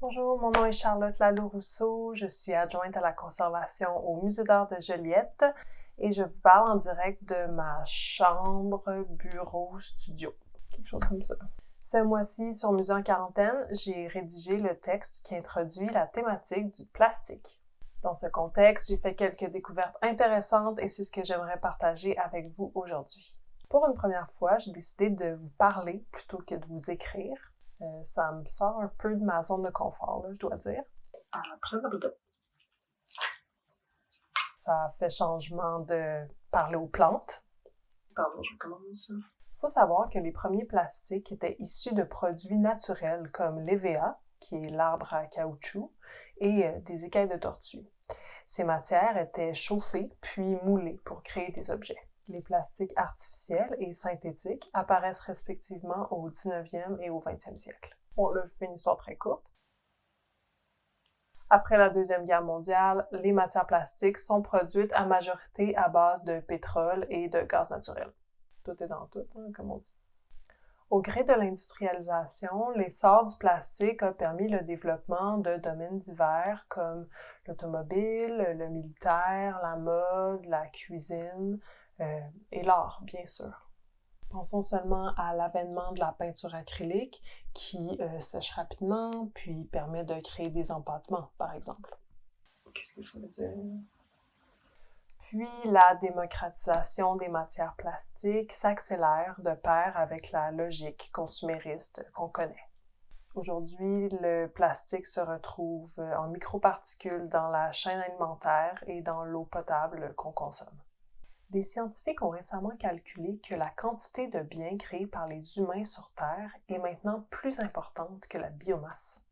Bonjour, mon nom est Charlotte Laloux-Rousseau, je suis adjointe à la conservation au Musée d'art de Joliette et je vous parle en direct de ma chambre, bureau, studio, quelque chose comme ça. Ce mois-ci, sur Musée en quarantaine, j'ai rédigé le texte qui introduit la thématique du plastique. Dans ce contexte, j'ai fait quelques découvertes intéressantes et c'est ce que j'aimerais partager avec vous aujourd'hui. Pour une première fois, j'ai décidé de vous parler plutôt que de vous écrire. Ça me sort un peu de ma zone de confort, là, je dois dire. Ça fait changement de parler aux plantes. Pardon, je commence. Il faut savoir que les premiers plastiques étaient issus de produits naturels comme l'EVA, qui est l'arbre à caoutchouc, et des écailles de tortue. Ces matières étaient chauffées puis moulées pour créer des objets. Les plastiques artificiels et synthétiques apparaissent respectivement au 19e et au 20e siècle. Bon, là, je fais une histoire très courte. Après la Deuxième Guerre mondiale, les matières plastiques sont produites à majorité à base de pétrole et de gaz naturel. Tout est dans tout, hein, comme on dit. Au gré de l'industrialisation, l'essor du plastique a permis le développement de domaines divers comme l'automobile, le militaire, la mode, la cuisine et l'art, bien sûr. Pensons seulement à l'avènement de la peinture acrylique qui sèche rapidement puis permet de créer des empâtements, par exemple. Qu'est-ce que je voulais dire? Puis la démocratisation des matières plastiques s'accélère de pair avec la logique consumériste qu'on connaît. Aujourd'hui, le plastique se retrouve en microparticules dans la chaîne alimentaire et dans l'eau potable qu'on consomme. Des scientifiques ont récemment calculé que la quantité de biens créés par les humains sur Terre est maintenant plus importante que la biomasse.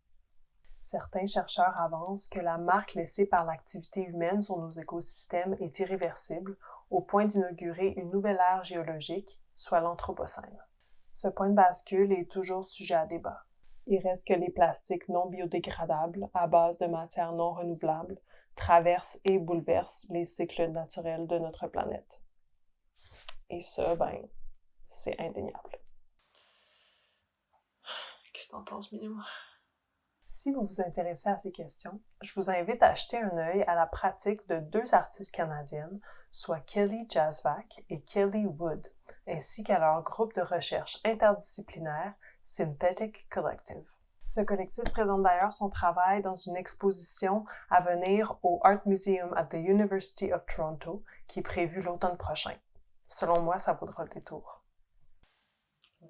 Certains chercheurs avancent que la marque laissée par l'activité humaine sur nos écosystèmes est irréversible, au point d'inaugurer une nouvelle ère géologique, soit l'Anthropocène. Ce point de bascule est toujours sujet à débat. Il reste que les plastiques non biodégradables, à base de matières non renouvelables, traversent et bouleversent les cycles naturels de notre planète. Et ça, c'est indéniable. Qu'est-ce que t'en penses, Minou? Si vous vous intéressez à ces questions, je vous invite à jeter un œil à la pratique de deux artistes canadiennes, soit Kelly Jasvac et Kelly Wood, ainsi qu'à leur groupe de recherche interdisciplinaire Synthetic Collective. Ce collectif présente d'ailleurs son travail dans une exposition à venir au Art Museum at the University of Toronto, qui est prévue l'automne prochain. Selon moi, ça vaudra le détour.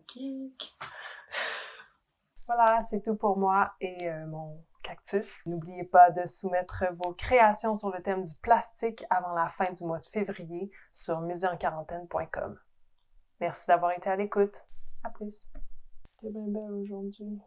Geek. Voilà, c'est tout pour moi et mon cactus. N'oubliez pas de soumettre vos créations sur le thème du plastique avant la fin du mois de février sur muséenquarantaine.com. Merci d'avoir été à l'écoute. À plus. T'es bien belle aujourd'hui.